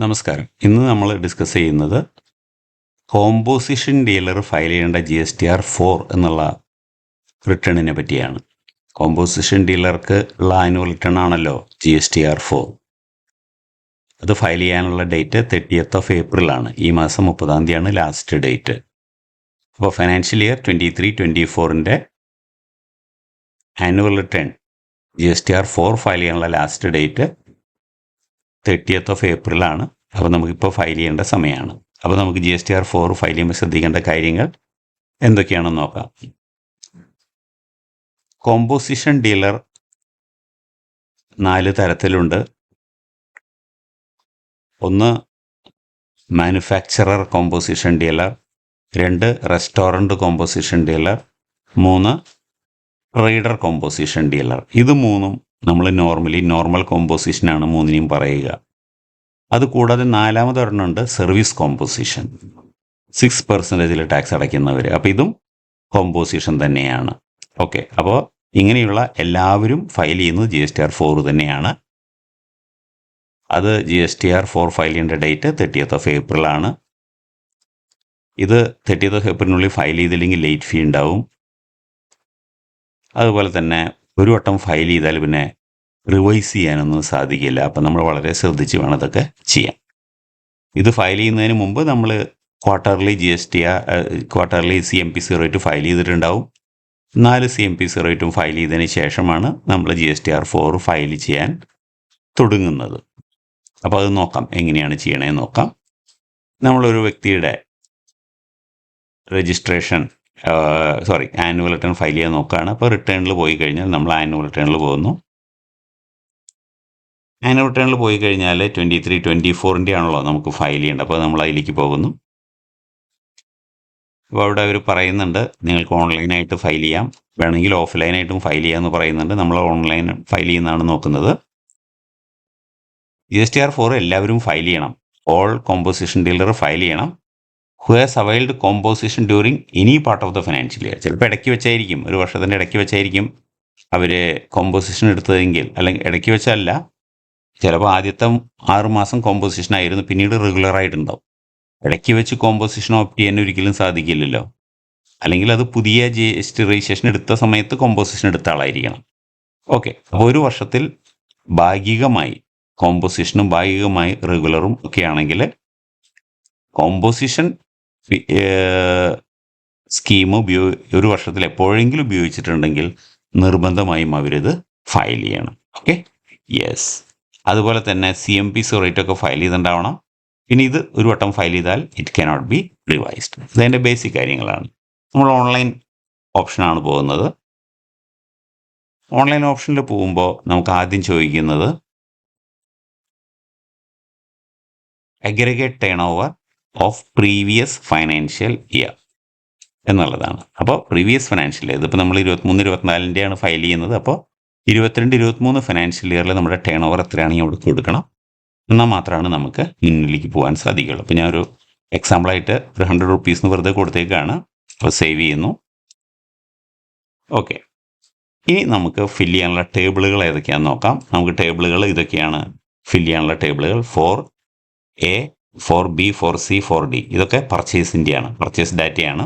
നമസ്കാരം. ഇന്ന് നമ്മൾ ഡിസ്കസ് ചെയ്യുന്നത് കോമ്പോസിഷൻ ഡീലർ ഫയൽ ചെയ്യേണ്ട GSTR 4 എന്നുള്ള റിട്ടേണിനെ പറ്റിയാണ്. കോമ്പോസിഷൻ ഡീലർക്ക് ഉള്ള ആനുവൽ റിട്ടേൺ ആണല്ലോ GSTR 4. അത് ഫയൽ ചെയ്യാനുള്ള ഡേറ്റ് 30th April ആണ്. ഈ മാസം 30-ാം തീയതിയാണ് ലാസ്റ്റ് ഡേറ്റ്. അപ്പോൾ financial year 23-24 annual return GSTR 4 file ചെയ്യാനുള്ള ലാസ്റ്റ് ഡേറ്റ് 30th April ആണ്. അപ്പോൾ നമുക്കിപ്പോൾ ഫയൽ ചെയ്യേണ്ട സമയമാണ്. അപ്പോൾ നമുക്ക് GSTR 4 ഫയൽ ചെയ്യുമ്പോൾ ശ്രദ്ധിക്കേണ്ട കാര്യങ്ങൾ എന്തൊക്കെയാണെന്ന് നോക്കാം. കോമ്പോസിഷൻ ഡീലർ 4 തരത്തിലുണ്ട്. ഒന്ന് manufacturer composition dealer, 2 restaurant composition dealer, 3 trader composition dealer. ഇത് മൂന്നും നമ്മൾ നോർമൽ കോമ്പോസിഷനാണ് മൂന്നിനെയും പറയുക. അതുകൂടാതെ 4മതൊരെണ്ണമുണ്ട് സർവീസ് കോമ്പോസിഷൻ, 6% ടാക്സ് അടയ്ക്കുന്നവർ. അപ്പോൾ ഇതും കോമ്പോസിഷൻ തന്നെയാണ്. ഓക്കെ, അപ്പോൾ ഇങ്ങനെയുള്ള എല്ലാവരും ഫയൽ ചെയ്യുന്നത് GSTR 4 തന്നെയാണ്. അത് GSTR 4 ഫയൽ ചെയ്യേണ്ട ഡേറ്റ് 30th April ആണ്. ഇത് 30th Aprilനുള്ളിൽ ഫയൽ ചെയ്തില്ലെങ്കിൽ ലേറ്റ് ഫീ ഉണ്ടാവും. അതുപോലെ തന്നെ ഒരു വട്ടം ഫയൽ ചെയ്താൽ പിന്നെ റിവൈസ് ചെയ്യാനൊന്നും സാധിക്കില്ല. അപ്പം നമ്മൾ വളരെ ശ്രദ്ധിച്ച് വേണം അതൊക്കെ ചെയ്യാൻ. ഇത് ഫയൽ ചെയ്യുന്നതിന് മുമ്പ് നമ്മൾ ക്വാർട്ടർലി CMP08 ഫയൽ ചെയ്തിട്ടുണ്ടാവും. 4 CMP08 ഫയൽ ചെയ്തതിന് ശേഷമാണ് നമ്മൾ GSTR 4 ഫയൽ ചെയ്യാൻ തുടങ്ങുന്നത്. അപ്പോൾ അത് നോക്കാം, എങ്ങനെയാണ് ചെയ്യണേന്ന് നോക്കാം. നമ്മളൊരു വ്യക്തിയുടെ ആനുവൽ റിട്ടേൺ ഫയൽ ചെയ്യാൻ നോക്കുകയാണ്. അപ്പോൾ റിട്ടേണിൽ പോയി കഴിഞ്ഞാൽ നമ്മൾ ആനുവൽ റിട്ടേണിൽ പോകുന്നു. ആനുവൽ റിട്ടേണിൽ പോയി കഴിഞ്ഞാൽ 23-24 ആണല്ലോ നമുക്ക് ഫയൽ ചെയ്യേണ്ടത്. അപ്പോൾ നമ്മൾ അതിലേക്ക് പോകുന്നു. അപ്പോൾ അവിടെ അവർ പറയുന്നുണ്ട് നിങ്ങൾക്ക് ഓൺലൈനായിട്ട് ഫയൽ ചെയ്യാം, വേണമെങ്കിൽ ഓഫ്ലൈനായിട്ടും ഫയൽ ചെയ്യാമെന്ന് പറയുന്നുണ്ട്. നമ്മൾ ഓൺലൈൻ ഫയൽ ചെയ്യുന്നതാണ് നോക്കുന്നത്. GSTR 4 എല്ലാവരും ഫയൽ ചെയ്യണം. ഓൾ കോമ്പോസിഷൻ ഡീലർ ഫയൽ ചെയ്യണം. Who has availed composition during any part of the financial year. ചിലപ്പോൾ ഇടയ്ക്ക് വെച്ചായിരിക്കും, ഒരു വർഷത്തിൻ്റെ ഇടയ്ക്ക് വെച്ചായിരിക്കും അവർ കോമ്പോസിഷൻ എടുത്തതെങ്കിൽ, അല്ലെങ്കിൽ ഇടയ്ക്ക് വെച്ചല്ല, ചിലപ്പോൾ ആദ്യത്തെ 6 മാസം കോമ്പോസിഷൻ ആയിരുന്നു, പിന്നീട് റെഗുലർ ആയിട്ടുണ്ടാവും. ഇടയ്ക്ക് വെച്ച് കോമ്പോസിഷൻ ഓപ്റ്റ് ചെയ്യാൻ ഒരിക്കലും സാധിക്കില്ലല്ലോ. അല്ലെങ്കിൽ അത് പുതിയ GST രജിസ്ട്രേഷൻ എടുത്ത സമയത്ത് കോമ്പോസിഷൻ എടുത്ത ആളായിരിക്കണം. ഓക്കെ, അപ്പോൾ ഒരു വർഷത്തിൽ ഭാഗികമായി കോമ്പോസിഷനും ഭാഗികമായി റെഗുലറും ഒക്കെ ആണെങ്കിൽ കോമ്പോസിഷൻ സ്കീം ഒരു വർഷത്തിൽ എപ്പോഴെങ്കിലും ഉപയോഗിച്ചിട്ടുണ്ടെങ്കിൽ നിർബന്ധമായും അവരിത് ഫയൽ ചെയ്യണം. Okay, yes. അതുപോലെ തന്നെ CMP08 ഒക്കെ ഫയൽ ചെയ്തിട്ടുണ്ടാവണം. പിന്നെ ഇത് ഒരു വട്ടം ഫയൽ ചെയ്താൽ ഇറ്റ് കനോട്ട് ബി റിവൈസ്ഡ്. ഇതതിൻ്റെ ബേസിക് കാര്യങ്ങളാണ്. നമ്മൾ ഓൺലൈൻ ഓപ്ഷനാണ് പോകുന്നത്. ഓൺലൈൻ ഓപ്ഷനിൽ പോകുമ്പോൾ നമുക്ക് ആദ്യം ചോദിക്കുന്നത് aggregate turn over of previous financial year എന്നുള്ളതാണ്. അപ്പോൾ പ്രീവിയസ് ഫിനാൻഷ്യൽ ഇയർ, ഇതിപ്പോൾ നമ്മൾ 23-24 ഫയൽ ചെയ്യുന്നത്. അപ്പോൾ 22-23 ഫിനാൻഷ്യൽ ഇയറിൽ നമ്മുടെ ടേൺ ഓവർ എത്രയാണെങ്കിൽ അവിടെ കൊടുക്കണം. എന്നാൽ മാത്രമാണ് നമുക്ക് മുന്നിലേക്ക് പോകാൻ സാധിക്കുള്ളൂ. അപ്പോൾ ഞാനൊരു എക്സാമ്പിളായിട്ട് ഒരു 100 rupees വെറുതെ കൊടുത്തേക്കാണ്. അപ്പോൾ സേവ് ചെയ്യുന്നു. ഓക്കെ, ഇനി നമുക്ക് ഫില്ല് ചെയ്യാനുള്ള ടേബിളുകൾ ഏതൊക്കെയാണെന്ന് നോക്കാം. നമുക്ക് ടേബിളുകൾ ഇതൊക്കെയാണ് ഫില്ല് ചെയ്യാനുള്ള ടേബിളുകൾ: 4A, 4B, 4C, 4D. ഇതൊക്കെ പർച്ചേസിൻ്റെയാണ്, പർച്ചേസ് ഡാറ്റയാണ്.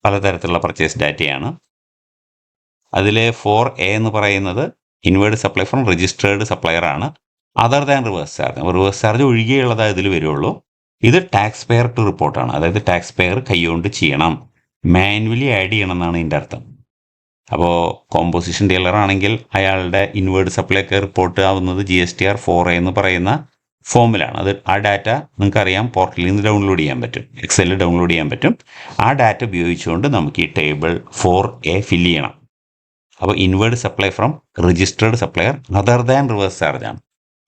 പലതരത്തിലുള്ള പർച്ചേസ് ഡാറ്റയാണ്. അതിൽ 4A എന്ന് പറയുന്നത് inward supply from registered supplier ആണ്. Other than reverse charge, reverse charge ഒഴികെയുള്ളതായി ഇതിൽ വരുള്ളൂ. ഇത് ടാക്സ് പെയർ ടു റിപ്പോർട്ടാണ്. അതായത് ടാക്സ് പെയർ കൈകൊണ്ട് ചെയ്യണം, മാനുവലി ആഡ് ചെയ്യണം എന്നാണ് ഇതിൻ്റെ അർത്ഥം. അപ്പോൾ കോമ്പോസിഷൻ ഡീലർ ആണെങ്കിൽ അയാളുടെ ഇൻവേർഡ് സപ്ലൈ ഒക്കെ റിപ്പോർട്ട് ആവുന്നത് GSTR 4A എന്ന് പറയുന്ന ഫോമിലാണ്. അത് ആ ഡാറ്റ നിങ്ങൾക്കറിയാം, പോർട്ടലിൽ നിന്ന് ഡൗൺലോഡ് ചെയ്യാൻ പറ്റും, എക്സലിൽ ഡൗൺലോഡ് ചെയ്യാൻ പറ്റും. ആ ഡാറ്റ ഉപയോഗിച്ചുകൊണ്ട് നമുക്ക് ഈ ടേബിൾ 4A ഫില്ല് ചെയ്യണം. അപ്പോൾ inward supply from registered supplier other than reverse charge ആണ്.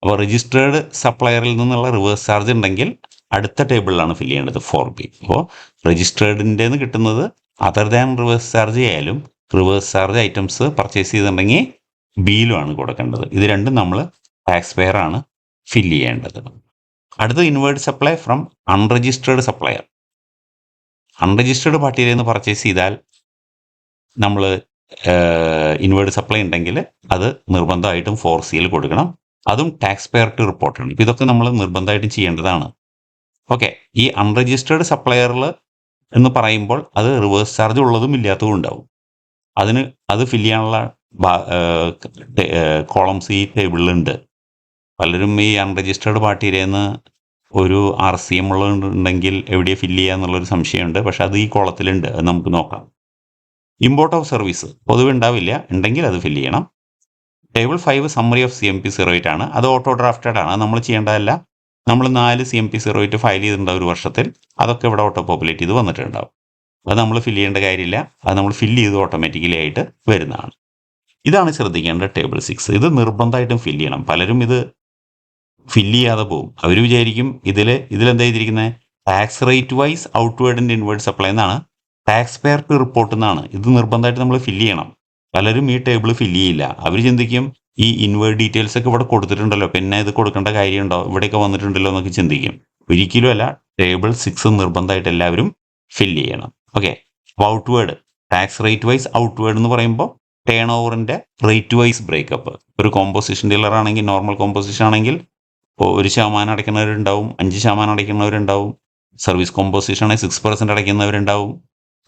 അപ്പോൾ രജിസ്റ്റേർഡ് സപ്ലയറിൽ നിന്നുള്ള റിവേഴ്സ് ചാർജ് ഉണ്ടെങ്കിൽ അടുത്ത ടേബിളിലാണ് ഫില്ല് ചെയ്യേണ്ടത് 4B. അപ്പോൾ രജിസ്റ്റേർഡിൻ്റെ കിട്ടുന്നത് അതർ ദാൻ റിവേഴ്സ് ചാർജ് ആയാലും റിവേഴ്സ് ചാർജ് ഐറ്റംസ് പർച്ചേസ് ചെയ്തിട്ടുണ്ടെങ്കിൽ ബിയിലുമാണ് കൊടുക്കേണ്ടത്. ഇത് രണ്ടും നമ്മൾ ടാക്സ് പെയർ ആണ് ഫില്ല് ചെയ്യേണ്ടത്. അടുത്ത inward supply from unregistered supplier. Unregistered പാർട്ടിയിൽ നിന്ന് പർച്ചേസ് ചെയ്താൽ നമ്മൾ ഇൻവേർഡ് സപ്ലൈ ഉണ്ടെങ്കിൽ അത് നിർബന്ധമായിട്ടും 4Cയിൽ കൊടുക്കണം. അതും ടാക്സ് പെയർ ടു റിപ്പോർട്ടാണ്. ഇപ്പം ഇതൊക്കെ നമ്മൾ നിർബന്ധമായിട്ടും ചെയ്യേണ്ടതാണ്. ഓക്കെ, ഈ അൺരജിസ്റ്റേർഡ് സപ്ലയറിൽ എന്ന് പറയുമ്പോൾ അത് റിവേഴ്സ് ചാർജ് ഉള്ളതും ഇല്ലാത്തതും ഉണ്ടാവും. അത് ഫില്ല് ചെയ്യാനുള്ള കോളംസ് ഈ ടേബിളിലുണ്ട്. പലരും ഈ അൺരജിസ്റ്റേർഡ് പാർട്ടിയിലേന്ന് ഒരു RCM ഉണ്ടെങ്കിൽ എവിടെ ഫില്ല് ചെയ്യുക എന്നുള്ളൊരു സംശയമുണ്ട്. പക്ഷെ അത് ഈ കോളത്തിലുണ്ട്, അത് നമുക്ക് നോക്കാം. ഇമ്പോർട്ട് ഓഫ് സർവീസ് പൊതുവെ ഉണ്ടാവില്ല, ഉണ്ടെങ്കിൽ അത് ഫില്ല് ചെയ്യണം. ടേബിൾ 5 സമ്മറി ഓഫ് CMP08 ആണ്. അത് ഓട്ടോ ഡ്രാഫ്റ്റഡ് ആണ്, നമ്മൾ ചെയ്യേണ്ടതല്ല. നമ്മൾ 4 CMP08 ഫയൽ ചെയ്തിട്ടുണ്ടാവും ഒരു വർഷത്തിൽ. അതൊക്കെ ഇവിടെ ഓട്ടോ പോപ്പുലേറ്റ് ചെയ്ത് വന്നിട്ടുണ്ടാവും. അത് നമ്മൾ ഫില്ല് ചെയ്യേണ്ട കാര്യമില്ല, അത് നമ്മൾ ഫില്ല് ചെയ്ത് ഓട്ടോമാറ്റിക്കലി ആയിട്ട് വരുന്നതാണ്. ഇതാണ് ശ്രദ്ധിക്കേണ്ട ടേബിൾ 6. ഇത് നിർബന്ധമായിട്ടും ഫില്ല് ചെയ്യണം. പലരും ഇത് ഫില്ല് ചെയ്യാതെ പോകും. അവർ വിചാരിക്കും ഇതിലെന്താ ചെയ്തിരിക്കുന്നത്, tax rate wise outward and inward supply എന്നാണ്, ടാക്സ് പെയർ ടു റിപ്പോർട്ട് എന്നാണ്. ഇത് നിർബന്ധമായിട്ട് നമ്മൾ ഫില്ല് ചെയ്യണം. പലരും ഈ ടേബിൾ ഫില്ല് ചെയ്യില്ല. അവർ ചിന്തിക്കും ഈ ഇൻവേർഡ് ഡീറ്റെയിൽസ് ഒക്കെ ഇവിടെ കൊടുത്തിട്ടുണ്ടല്ലോ, പിന്നെ ഇത് കൊടുക്കേണ്ട കാര്യമുണ്ടോ, ഇവിടെയൊക്കെ വന്നിട്ടുണ്ടല്ലോ എന്നൊക്കെ ചിന്തിക്കും. ഒരിക്കലും അല്ല, ടേബിൾ 6 നിർബന്ധമായിട്ട് എല്ലാവരും ഫില്ല് ചെയ്യണം. Okay, outward tax rate wise outward എന്ന് പറയുമ്പോൾ ടേൺ ഓവറിൻ്റെ റേറ്റ് വൈസ് ബ്രേക്കപ്പ്. ഒരു കോമ്പോസിഷൻ ഡീലർ ആണെങ്കിൽ, നോർമൽ കോമ്പോസിഷൻ ആണെങ്കിൽ 1% അടയ്ക്കുന്നവരുണ്ടാവും, 5% അടയ്ക്കുന്നവരുണ്ടാവും. സർവീസ് കോമ്പോസിഷൻ ആണെങ്കിൽ 6% അടയ്ക്കുന്നവരുണ്ടാവും.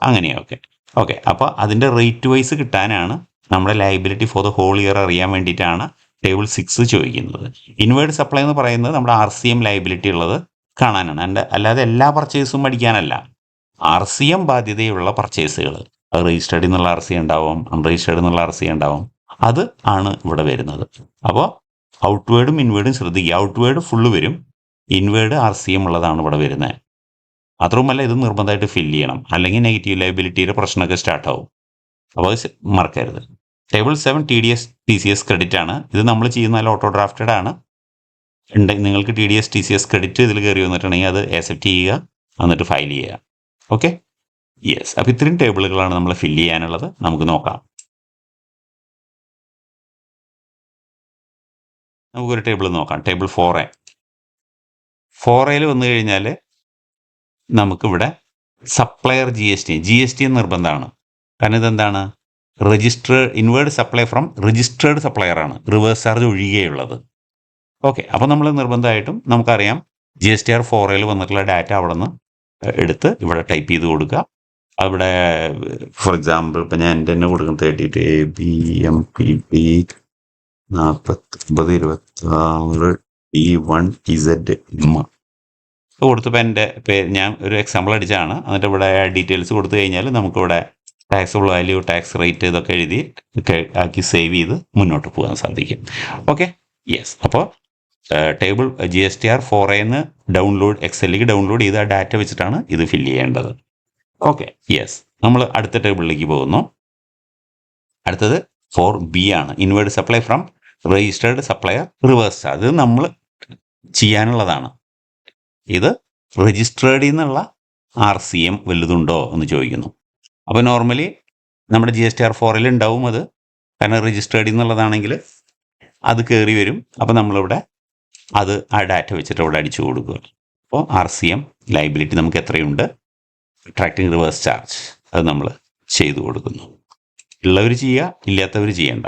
അങ്ങനെയൊക്കെ. ഓക്കെ, അപ്പോൾ അതിൻ്റെ റേറ്റ് വൈസ് കിട്ടാനാണ്, നമ്മുടെ liability for the whole year അറിയാൻ വേണ്ടിയിട്ടാണ് ടേബിൾ 6 ചോദിക്കുന്നത്. ഇൻവേർഡ് സപ്ലൈ എന്ന് പറയുന്നത് നമ്മുടെ RCM ലയബിലിറ്റി ഉള്ളത് കാണാനാണ്. അല്ലാതെ എല്ലാ പർച്ചേസും അടിക്കാനല്ല. RCM ബാധ്യതയുള്ള പർച്ചേസുകൾ, അത് രജിസ്റ്റേർഡ് എന്നുള്ള RCM ഉണ്ടാവും, അൺരജിസ്റ്റേർഡ് എന്നുള്ള RCM ഉണ്ടാവും. അത് ആണ് ഇവിടെ വരുന്നത്. അപ്പോൾ ഔട്ട്വേർഡും ഇൻവേർഡും ശ്രദ്ധിക്കുക. ഔട്ട്വേർഡ് ഫുള്ള് വരും, ഇൻവേർഡ് RCM ഉള്ളതാണ് ഇവിടെ വരുന്നത്. മാത്രവുമല്ല, ഇത് നിർബന്ധമായിട്ട് ഫില്ല് ചെയ്യണം, അല്ലെങ്കിൽ നെഗറ്റീവ് ലയബിലിറ്റിയുടെ പ്രശ്നമൊക്കെ സ്റ്റാർട്ടാവും. അപ്പോൾ അത് മറക്കരുത്. ടേബിൾ 7 TDS TCS ക്രെഡിറ്റ് ആണ്. ഇത് നമ്മൾ ചെയ്യുന്ന ഓട്ടോ ഡ്രാഫ്റ്റഡ് ആണ്. നിങ്ങൾക്ക് TDS TCS ക്രെഡിറ്റ് ഇതിൽ കയറി വന്നിട്ടുണ്ടെങ്കിൽ അത് ആക്സെപ്റ്റ് ചെയ്യുക, എന്നിട്ട് ഫയൽ ചെയ്യുക. Okay, yes. അപ്പോൾ ഇത്രയും ടേബിളുകളാണ് നമ്മൾ ഫില്ല് ചെയ്യാനുള്ളത്. നമുക്ക് നോക്കാം. നമുക്കൊരു ടേബിൾ നോക്കാം. Table 4A. 4Aയിൽ വന്നു കഴിഞ്ഞാൽ നമുക്കിവിടെ സപ്ലയർ GST നിർബന്ധമാണ്. കാരണം ഇതെന്താണ്, inward supply from registered supplier ആണ്, റിവേഴ്സ് ചാർജ് ഒഴികെയുള്ളത്. ഓക്കെ, അപ്പോൾ നമ്മൾ നിർബന്ധമായിട്ടും നമുക്കറിയാം GSTR 4Aയിൽ വന്നിട്ടുള്ള ഡാറ്റ അവിടെ നിന്ന് എടുത്ത് ഇവിടെ ടൈപ്പ് ചെയ്ത് കൊടുക്കുക. അവിടെ ഫോർ എക്സാമ്പിൾ ഇപ്പം ഞാൻ എൻ്റെ തന്നെ കൊടുക്കുന്നത് ABMPP 4926 T1Z കൊടുത്തപ്പോൾ എൻ്റെ പേര് ഞാൻ ഒരു എക്സാമ്പിൾ അടിച്ചാണ്. എന്നിട്ട് ഇവിടെ ഡീറ്റെയിൽസ് കൊടുത്തു കഴിഞ്ഞാൽ നമുക്കിവിടെ ടാക്സബിൾ വാല്യൂ, ടാക്സ് റേറ്റ് ഇതൊക്കെ എഴുതി ആക്കി സേവ് ചെയ്ത് മുന്നോട്ട് പോകാൻ സാധിക്കും. Okay, yes. അപ്പോൾ ടേബിൾ GSTR 4Aന്ന് എക്സലിലേക്ക് ഡൗൺലോഡ് ചെയ്ത് ആ ഡാറ്റ വെച്ചിട്ടാണ് ഇത് ഫില്ല് ചെയ്യേണ്ടത്. Okay, yes. നമ്മൾ അടുത്ത ടേബിളിലേക്ക് പോകുന്നു. അടുത്തത് 4B ആണ്. Inward supply from registered supplier reverse charge. ഇത് നമ്മൾ ചെയ്യാനുള്ളതാണ്. ഇത് രജിസ്റ്റേർഡിൽ നിന്നുള്ള RCM വലുതുണ്ടോ എന്ന് ചോദിക്കുന്നു. അപ്പോൾ നോർമലി നമ്മുടെ GSTR 4Aയിൽ ഉണ്ടാവും അത്, കാരണം രജിസ്റ്റേർഡിൽ നിന്നുള്ളതാണെങ്കിൽ അത് കയറി വരും. അപ്പോൾ നമ്മളിവിടെ അത് ആ ഡാറ്റ വെച്ചിട്ട് ഇവിടെ അടിച്ചു കൊടുക്കുക. അപ്പോൾ RCM ലയബിലിറ്റി നമുക്ക് എത്രയുണ്ട്, ട്രാക്ടിങ് റിവേഴ്സ് ചാർജ്, അത് നമ്മൾ ചെയ്തു കൊടുക്കുന്നു. ഉള്ളവർ ചെയ്യുക, ഇല്ലാത്തവർ ചെയ്യേണ്ട.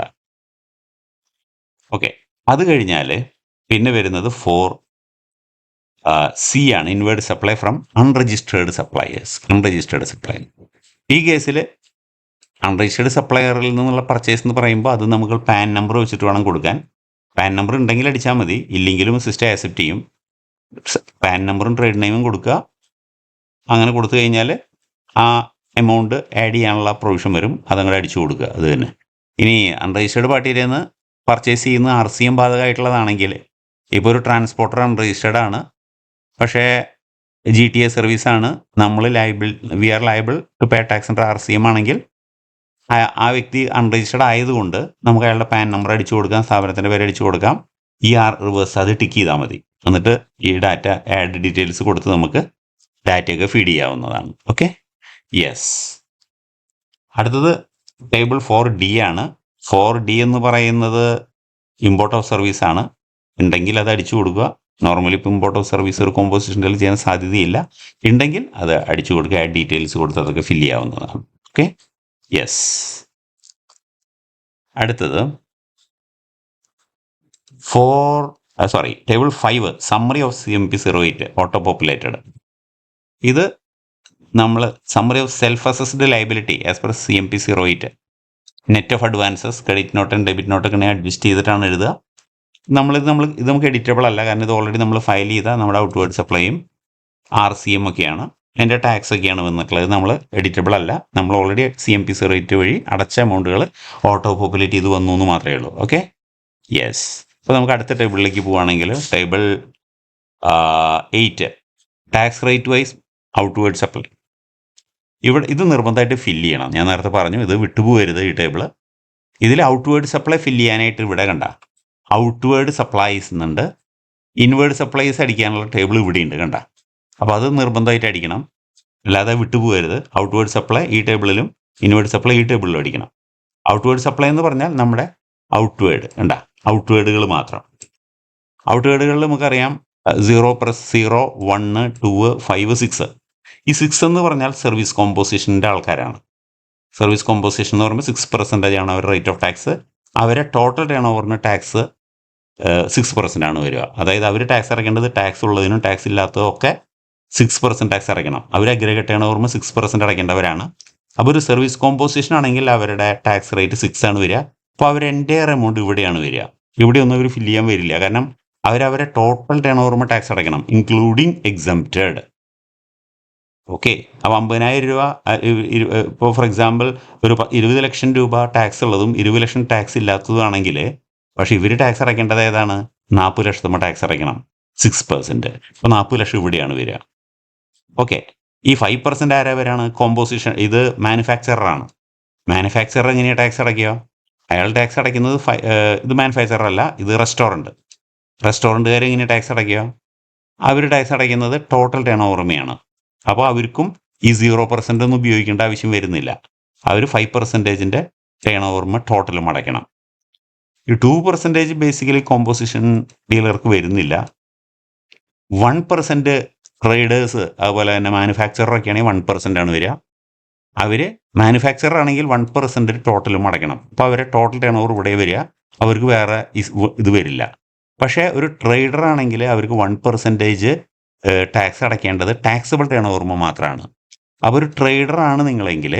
ഓക്കെ, അത് കഴിഞ്ഞാൽ പിന്നെ വരുന്നത് 4C ആണ്. Inward supply from unregistered suppliers. ഈ കേസിൽ അൺരജിസ്റ്റേർഡ് സപ്ലയറിൽ നിന്നുള്ള പർച്ചേസ് എന്ന് പറയുമ്പോൾ അത് നമുക്ക് പാൻ നമ്പർ വെച്ചിട്ട് വേണം കൊടുക്കാൻ. പാൻ നമ്പർ ഉണ്ടെങ്കിൽ അടിച്ചാൽ മതി, ഇല്ലെങ്കിലും സിസ്റ്റം ആക്സെപ്റ്റ് ചെയ്യും. പാൻ നമ്പറും ട്രേഡ് നെയിമും കൊടുക്കുക. അങ്ങനെ കൊടുത്തു കഴിഞ്ഞാൽ ആ എമൗണ്ട് ആഡ് ചെയ്യാനുള്ള പ്രൊവിഷൻ വരും, അതങ്ങോട്ട് അടിച്ചു കൊടുക്കുക. അത് തന്നെ. ഇനി അൺരജിസ്റ്റേർഡ് പാർട്ടിയിൽ നിന്ന് പർച്ചേസ് ചെയ്യുന്ന RCM ബാധകമായിട്ടുള്ളതാണെങ്കിൽ, ഇപ്പോൾ ഒരു ട്രാൻസ്പോർട്ടർ അൺരജിസ്റ്റേർഡ് ആണ്, പക്ഷേ GTA സർവീസാണ്, നമ്മൾ we are liable to pay tax under RCM ആണെങ്കിൽ ആ വ്യക്തി അൺരജിസ്റ്റേർഡ് ആയതുകൊണ്ട് നമുക്ക് അയാളുടെ പാൻ നമ്പർ അടിച്ചു കൊടുക്കാം, സ്ഥാപനത്തിൻ്റെ പേര് അടിച്ചു കൊടുക്കാം. റിവേഴ്സ് അത് ടിക്ക് ചെയ്താൽ മതി. എന്നിട്ട് ഈ ഡാറ്റ ആഡ് ഡീറ്റെയിൽസ് കൊടുത്ത് നമുക്ക് ഡാറ്റയൊക്കെ ഫീഡ് ചെയ്യാവുന്നതാണ്. Okay, yes. അടുത്തത് ടേബിൾ 4D ആണ്. 4D എന്ന് പറയുന്നത് ഇമ്പോർട്ട് ഓഫ് സർവീസ് ആണ്. ഉണ്ടെങ്കിൽ അത് അടിച്ചു കൊടുക്കുക. നോർമലി ഇപ്പോൾ ഇമ്പോർട്ട് ഓഫ് സർവീസ് ഒരു കോമ്പോസിഷനിൽ ചെയ്യാൻ സാധ്യതയില്ല. ഉണ്ടെങ്കിൽ അത് അടിച്ചു കൊടുക്കുക, ആഡ് ഡീറ്റെയിൽസ് കൊടുത്ത് അതൊക്കെ ഫില്ല് ചെയ്യാവുന്നതാണ്. Okay, yes. അടുത്തത് table 5 summary of CMP08 auto populated. ഇത് നമ്മൾ summary of self assessed liability as per CMP08 net of advances credit note and debit നോട്ടൊക്കെ അഡ്ജസ്റ്റ് ചെയ്തിട്ടാണ് എഴുതുക. ഇത് നമുക്ക് എഡിറ്റബിൾ അല്ല, കാരണം ഇത് ഓൾറെഡി നമ്മൾ ഫയൽ ചെയ്ത നമ്മുടെ ഔട്ട്വേർഡ് സപ്ലൈയും RCM ഒക്കെയാണ്, അതിൻ്റെ ടാക്സ് ഒക്കെയാണ് വന്നിട്ടുള്ളത്. നമ്മൾ എഡിറ്റബിൾ അല്ല, നമ്മൾ ഓൾറെഡി CMP08 വഴി അടച്ച എമൗണ്ടുകൾ ഓട്ടോ പോപ്പുലേറ്റ് ചെയ്ത് വന്നു എന്ന് മാത്രമേ ഉള്ളൂ. Okay, yes. അപ്പോൾ നമുക്ക് അടുത്ത ടേബിളിലേക്ക് പോവുകയാണെങ്കിൽ table 8 tax rate wise outward supply. ഇത് നിർബന്ധമായിട്ട് ഫില്ല് ചെയ്യണം. ഞാൻ നേരത്തെ പറഞ്ഞു, ഇത് വിട്ടുപോകരുത് ഈ ടേബിൾ. ഇതിൽ ഔട്ട്വേർഡ് സപ്ലൈ ഫില്ല് ചെയ്യാനായിട്ട് ഇവിടെ കണ്ട ഔട്ട്വേർഡ് സപ്ലൈസ് എന്നുണ്ട്, ഇൻവേർഡ് സപ്ലൈസ് അടിക്കാനുള്ള ടേബിൾ ഇവിടെ ഉണ്ട് കണ്ട. അപ്പോൾ അത് നിർബന്ധമായിട്ട് അടിക്കണം, അല്ലാതെ വിട്ടുപോകരുത്. ഔട്ട്വേർഡ് സപ്ലൈ ഈ ടേബിളിലും ഇൻവേർഡ് സപ്ലൈ ഈ ടേബിളിലും അടിക്കണം. ഔട്ട്വേർഡ് സപ്ലൈ എന്ന് പറഞ്ഞാൽ നമ്മുടെ ഔട്ട്വേർഡ് കണ്ട, ഔട്ട്വേർഡുകൾ മാത്രം. ഔട്ട്വേർഡുകളിൽ നമുക്കറിയാം 0+0, 1, 2, 5, 6. ഈ 6 എന്ന് പറഞ്ഞാൽ സർവീസ് കോമ്പോസിഷൻ്റെ ആൾക്കാരാണ്. സർവീസ് കോമ്പോസിഷൻ എന്ന് പറയുമ്പോൾ 6% ആണ് അവരുടെ റേറ്റ് ഓഫ് ടാക്സ്. അവരെ ടോട്ടൽ ടേൺ ഓവറിന് ടാക്സ് 6% ആണ് വരിക. അതായത് അവർ ടാക്സ് അടയ്ക്കേണ്ടത് ടാക്സ് ഉള്ളതിനും ടാക്സ് ഇല്ലാത്തതും ഒക്കെ 6% ടാക്സ് അടയ്ക്കണം. അവർ അഗ്രഗേറ്റ് ടേൺ ഓവറിന് 6% അടയ്ക്കേണ്ടവരാണ്. അപ്പോൾ ഒരു സർവീസ് കോമ്പോസിഷൻ ആണെങ്കിൽ അവരുടെ ടാക്സ് റേറ്റ് 6 ആണ് വരിക. അപ്പോൾ അവർ എൻ്റെയർ എമൗണ്ട് ഇവിടെയാണ് വരിക. ഇവിടെ ഒന്നും അവർ ഫില്ല് ചെയ്യാൻ വരില്ല, കാരണം അവരവരെ ടോട്ടൽ ടേൺ ഓവറിന് ടാക്സ് അടയ്ക്കണം, ഇൻക്ലൂഡിങ് എക്സംപ്റ്റഡ്. ഓക്കെ, അപ്പോൾ 50,000 രൂപ ഇപ്പോൾ ഫോർ എക്സാമ്പിൾ ഒരു 20 ലക്ഷം രൂപ ടാക്സ് ഉള്ളതും 20 ലക്ഷം ടാക്സ് ഇല്ലാത്തതുമാണെങ്കിൽ, പക്ഷേ ഇവർ ടാക്സ് അടയ്ക്കേണ്ടത് ഏതാണ്? 40 ലക്ഷത്തുമ്പോൾ ടാക്സ് അടയ്ക്കണം, 6%. അപ്പോൾ 40 ലക്ഷം ഇവിടെയാണ് വരിക. ഓക്കെ, ഈ 5% ആരവരാണ്? കോമ്പോസിഷൻ. ഇത് മാനുഫാക്ചററാണ്. മാനുഫാക്ചറർ എങ്ങനെയാണ് ടാക്സ് അടയ്ക്കുക? അയാൾ ടാക്സ് അടയ്ക്കുന്നത് ഇത് മാനുഫാക്ചറർ അല്ല, ഇത് റെസ്റ്റോറൻറ്റുകാർ എങ്ങനെയാണ് ടാക്സ് അടയ്ക്കുക? അവർ ടാക്സ് അടയ്ക്കുന്നത് ടോട്ടൽ ടേൺ ഓവർമയാണ്. അപ്പോൾ അവർക്കും ഈ 0% ഒന്നും ഉപയോഗിക്കേണ്ട ആവശ്യം വരുന്നില്ല. അവർ 5% ടേൺ ഓവർമ ടോട്ടലും അടയ്ക്കണം. ഈ 2% ബേസിക്കലി കോമ്പോസിഷൻ ഡീലർക്ക് വരുന്നില്ല. 1% ട്രേഡേഴ്സ് അതുപോലെ തന്നെ മാനുഫാക്ചററൊക്കെ ആണെങ്കിൽ 1% ആണ് വരിക. അവർ മാനുഫാക്ചറർ ആണെങ്കിൽ 1% ടോട്ടലും അടയ്ക്കണം. അപ്പോൾ അവരെ ടോട്ടൽ ടേൺ ഓവർ ഇവിടെ വരിക, അവർക്ക് വേറെ ഇത് വരില്ല. പക്ഷേ ഒരു ട്രേഡർ ആണെങ്കിൽ അവർക്ക് 1% ടാക്സ് അടയ്ക്കേണ്ടത് ടാക്സബിൾ ടേൺ ഓവർമ മാത്രമാണ്. അപ്പോൾ ഒരു ട്രേഡറാണ് നിങ്ങളെങ്കിൽ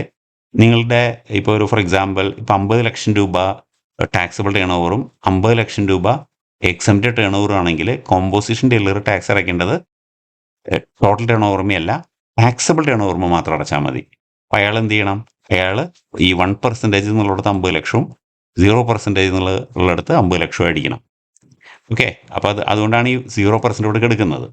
നിങ്ങളുടെ ഇപ്പോൾ ഒരു ഫോർ എക്സാമ്പിൾ ഇപ്പോൾ 50 ലക്ഷം രൂപ ടാക്സബിൾ ടേൺ ഓവറും 50 ലക്ഷം രൂപ എക്സംപ്റ്റഡ് ടേൺ ഓവറും ആണെങ്കിൽ കോമ്പോസിഷൻ ഡീലർ ടാക്സ് അടയ്ക്കേണ്ടത് ടോട്ടൽ ടേൺ ഓവർമയല്ല, ടാക്സബിൾ ടേൺ ഓവർമ മാത്രം അടച്ചാൽ മതി. അപ്പോൾ അയാൾ എന്ത് ചെയ്യണം? അയാൾ ഈ 1% എന്നുള്ളിടത്ത് 50 ലക്ഷവും 0% എന്നുള്ളിടത്ത് 50 ലക്ഷവും അടിക്കണം. ഓക്കെ, അപ്പോൾ അതുകൊണ്ടാണ് ഈ 0% ഇവിടെ എടുക്കുന്നത്.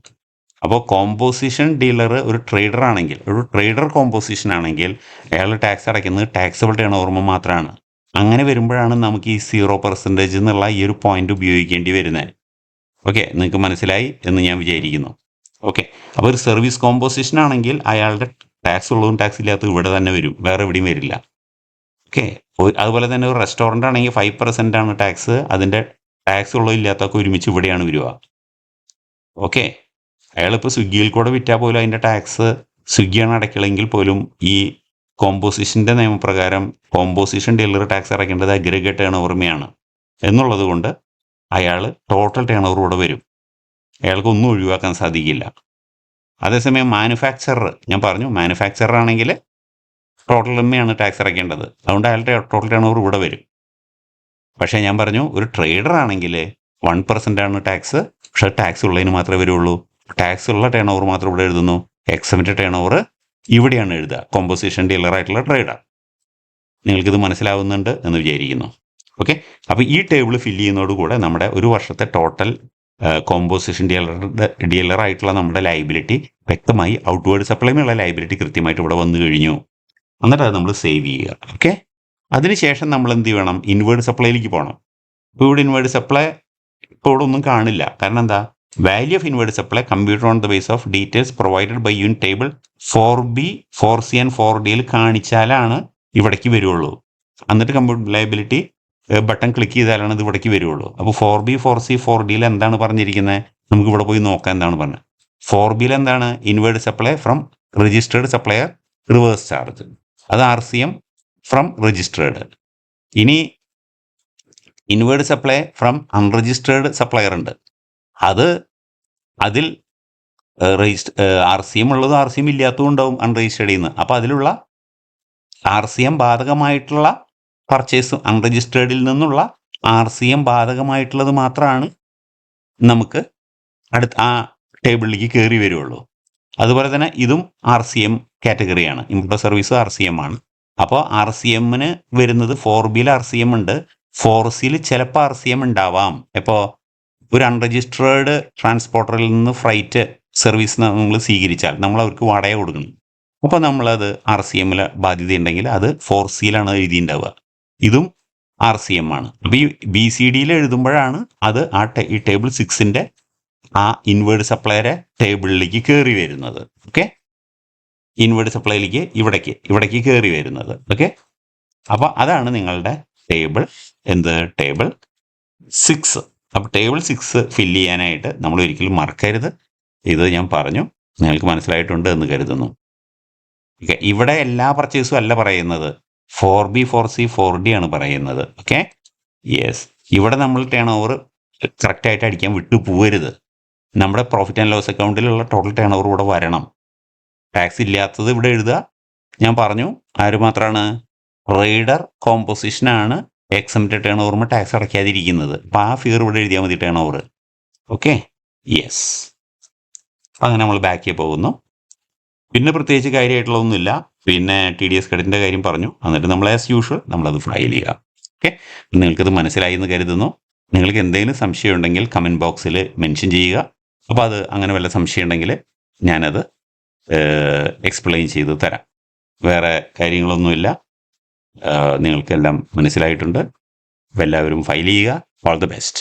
അപ്പോൾ കോമ്പോസിഷൻ ഡീലർ ഒരു ട്രേഡർ ആണെങ്കിൽ, ഒരു ട്രേഡർ കോമ്പോസിഷൻ ആണെങ്കിൽ അയാൾ ടാക്സ് അടയ്ക്കുന്നത് ടാക്സബിൾ ടേൺ ഓവർമ മാത്രമാണ്. അങ്ങനെ വരുമ്പോഴാണ് നമുക്ക് ഈ 0% എന്നുള്ള ഈ ഒരു പോയിന്റ് ഉപയോഗിക്കേണ്ടി വരുന്നത്. ഓക്കെ, നിങ്ങൾക്ക് മനസ്സിലായി എന്ന് ഞാൻ വിചാരിക്കുന്നു. ഓക്കെ, അപ്പോൾ ഒരു സർവീസ് കോമ്പോസിഷൻ ആണെങ്കിൽ അയാളുടെ ടാക്സ് ഉള്ളതും ടാക്സ് ഇല്ലാത്തതും ഇവിടെ തന്നെ വരും, വേറെ എവിടെയും വരില്ല. ഓക്കെ, അതുപോലെ തന്നെ ഒരു റെസ്റ്റോറൻ്റ് ആണെങ്കിൽ 5% ആണ് ടാക്സ്, അതിൻ്റെ ടാക്സ് ഉള്ളതും ഇല്ലാത്തതൊക്കെ ഒരുമിച്ച് ഇവിടെയാണ് വരിക. ഓക്കെ, അയാളിപ്പോൾ സ്വിഗ്ഗിയിൽ കൂടെ വിറ്റാൽ പോലും അതിൻ്റെ ടാക്സ് സ്വിഗ്ഗിയാണ് അടയ്ക്കണമെങ്കിൽ പോലും ഈ കോമ്പോസിഷൻ്റെ നിയമപ്രകാരം കോമ്പോസിഷൻ ഡീലർ ടാക്സ് അടയ്ക്കേണ്ടത് അഗ്രഗേറ്റ് ടേൺ ഓവർമയാണ് എന്നുള്ളത് കൊണ്ട് അയാൾ ടോട്ടൽ ടേൺ ഓവർ ഇവിടെ വരും, അയാൾക്ക് ഒന്നും ഒഴിവാക്കാൻ സാധിക്കില്ല. അതേസമയം മാനുഫാക്ചറർ, ഞാൻ പറഞ്ഞു മാനുഫാക്ചറർ ആണെങ്കിൽ ടോട്ടൽ എമ്മയാണ് ടാക്സ് അടയ്ക്കേണ്ടത്, അതുകൊണ്ട് അയാളുടെ ടോട്ടൽ ടേൺ ഓവർ ഇവിടെ വരും. പക്ഷേ ഞാൻ പറഞ്ഞു ഒരു ട്രേഡർ ആണെങ്കിൽ 1% ആണ് ടാക്സ്, പക്ഷേ ടാക്സ് ഉള്ളതിന് മാത്രമേ വരുള്ളൂ. ടാക്സ് ഉള്ള ടേൺ ഓവർ മാത്രം ഇവിടെ എഴുതുന്നു, എക്സംപ്റ്റഡ് ടേൺ ഓവർ ഇവിടെയാണ് എഴുതുക, കോമ്പോസിഷൻ ഡീലറായിട്ടുള്ള ട്രേഡർ. നിങ്ങൾക്കിത് മനസ്സിലാവുന്നുണ്ട് എന്ന് വിചാരിക്കുന്നു. ഓക്കെ, അപ്പോൾ ഈ ടേബിൾ ഫില്ല് ചെയ്യുന്നതോടുകൂടെ നമ്മുടെ ഒരു വർഷത്തെ ടോട്ടൽ കോമ്പോസിഷൻ ഡീലറായിട്ടുള്ള നമ്മുടെ ലയബിലിറ്റി വ്യക്തമായി, ഔട്ട്വേർഡ് സപ്ലൈനുള്ള ലയബിലിറ്റി കൃത്യമായിട്ട് ഇവിടെ വന്നു കഴിഞ്ഞു. എന്നിട്ട് അത് നമ്മൾ സേവ് ചെയ്യുക. ഓക്കെ, അതിനുശേഷം നമ്മൾ എന്ത് ചെയ്യണം? ഇൻവേർഡ് സപ്ലൈയിലേക്ക് പോകണം. ഇപ്പോൾ ഇവിടെ ഇൻവേർഡ് സപ്ലൈ ഇപ്പോൾ ഇവിടെ ഒന്നും കാണില്ല, കാരണം എന്താ? Value of inward supply computed on the base of details provided by you in table 4B, 4C and 4Dയിൽ കാണിച്ചാലാണ് ഇവിടേക്ക് വരുള്ളൂ. എന്നിട്ട് കമ്പ്യൂട്ടർ ലയബിലിറ്റി ബട്ടൺ ക്ലിക്ക് ചെയ്താലാണ് ഇത് ഇവിടേക്ക് വരുള്ളൂ. അപ്പോൾ 4B, 4C, 4Dയിൽ എന്താണ് പറഞ്ഞിരിക്കുന്നത്? നമുക്ക് ഇവിടെ പോയി നോക്കാം എന്താണ് പറഞ്ഞത്. 4Bയിൽ എന്താണ്? Inward supply from registered supplier reverse charge, അത് RCM ഫ്രം രജിസ്റ്റേർഡ്. ഇനി inward supply from unregistered supplier ഉണ്ട്. അതിൽ ആർ സി എം ഉള്ളതും ആർ സി എം ഇല്ലാത്തതും ഉണ്ടാവും അൺരജിസ്റ്റേർഡ് നിന്ന്. അപ്പോൾ അതിലുള്ള ആർ സി എം ബാധകമായിട്ടുള്ള പർച്ചേസ്, അൺരജിസ്റ്റേർഡിൽ നിന്നുള്ള ആർ സി എം ബാധകമായിട്ടുള്ളത് മാത്രമാണ് നമുക്ക് ആ ടേബിളിലേക്ക് കയറി വരുള്ളൂ. അതുപോലെ തന്നെ ഇതും ആർ സി എം കാറ്റഗറിയാണ്. Import service R C M ആണ്. അപ്പോൾ ആർ സി എമ്മിന് വരുന്നത് 4Bയിൽ ആർ സി എം ഉണ്ട്, 4Cയിൽ ചിലപ്പോൾ ആർ സി എം ഉണ്ടാവാം. ഇപ്പോൾ ഒരു അൺരജിസ്റ്റേർഡ് ട്രാൻസ്പോർട്ടറിൽ നിന്ന് ഫ്രൈറ്റ് സർവീസ് നമ്മൾ സ്വീകരിച്ചാൽ നമ്മൾ അവർക്ക് വാടക കൊടുക്കണം. അപ്പോൾ നമ്മളത് ആർ സി എമ്മിൽ ബാധ്യതയുണ്ടെങ്കിൽ അത് 4Cയിലാണ് എഴുതിയിട്ടുണ്ടാവുക. ഇതും ആർ സി എം ആണ്. അപ്പോൾ ഈ BCDയിൽ എഴുതുമ്പോഴാണ് അത് ഈ ടേബിൾ 6ൻ്റെ ആ ഇൻവേർഡ് സപ്ലൈയുടെ ടേബിളിലേക്ക് കയറി വരുന്നത്. ഓക്കെ, ഇൻവേർഡ് സപ്ലൈയിലേക്ക് ഇവിടേക്ക് കയറി വരുന്നത്. ഓക്കെ, അപ്പോൾ അതാണ് നിങ്ങളുടെ ടേബിൾ ടേബിൾ 6. അപ്പോൾ ടേബിൾ 6 ഫില്ല് ചെയ്യാനായിട്ട് നമ്മൾ ഒരിക്കലും മറക്കരുത്. ഇത് ഞാൻ പറഞ്ഞു, നിങ്ങൾക്ക് മനസ്സിലായിട്ടുണ്ട് എന്ന് കരുതുന്നു. ഓക്കെ, ഇവിടെ എല്ലാ പർച്ചേസും അല്ല പറയുന്നത്, 4B 4C 4D ആണ് പറയുന്നത്. ഓക്കെ, യെസ്, ഇവിടെ നമ്മൾ ടേൺ ഓവർ കറക്റ്റായിട്ട് അടിക്കാൻ വിട്ടു പോകരുത്. നമ്മുടെ പ്രോഫിറ്റ് ആൻഡ് ലോസ് അക്കൗണ്ടിലുള്ള ടോട്ടൽ ടേൺ ഓവർ ഇവിടെ വരണം. ടാക്സ് ഇല്ലാത്തത് ഇവിടെ എഴുതുക. ഞാൻ പറഞ്ഞു ആര് മാത്രമാണ്, റൈഡർ കോമ്പോസിഷനാണ് എക്സംപ്റ്റഡ് ടേൺ ഓവറുമ്പോൾ ടാക്സ് അടയ്ക്കാതിരിക്കുന്നത്. അപ്പോൾ ആ ഫിഗർ ഇവിടെ എഴുതിയാൽ മതി, ടേൺ ഓവർ. Okay, yes. അങ്ങനെ നമ്മൾ ബാക്കിൽ പോകുന്നു. പിന്നെ പ്രത്യേകിച്ച് കാര്യമായിട്ടുള്ളതൊന്നുമില്ല. പിന്നെ TDS ക്രെഡിറ്റിൻ്റെ കാര്യം പറഞ്ഞു. എന്നിട്ട് നമ്മൾ ആസ് യൂഷ്വൽ നമ്മളത് ഫയൽ ചെയ്യുക. ഓക്കെ, നിങ്ങൾക്കത് മനസ്സിലായി എന്ന് കരുതുന്നു. നിങ്ങൾക്ക് എന്തെങ്കിലും സംശയം ഉണ്ടെങ്കിൽ കമൻറ്റ് ബോക്സിൽ മെൻഷൻ ചെയ്യുക. അപ്പോൾ അത് അങ്ങനെ വല്ല സംശയം ഉണ്ടെങ്കിൽ ഞാനത് എക്സ്പ്ലെയിൻ ചെയ്ത് തരാം. വേറെ കാര്യങ്ങളൊന്നുമില്ല. നിങ്ങൾക്കെല്ലാം മനസ്സിലായിട്ടുണ്ട്. അപ്പോൾ എല്ലാവരും ഫയൽ ചെയ്യുക. All the best.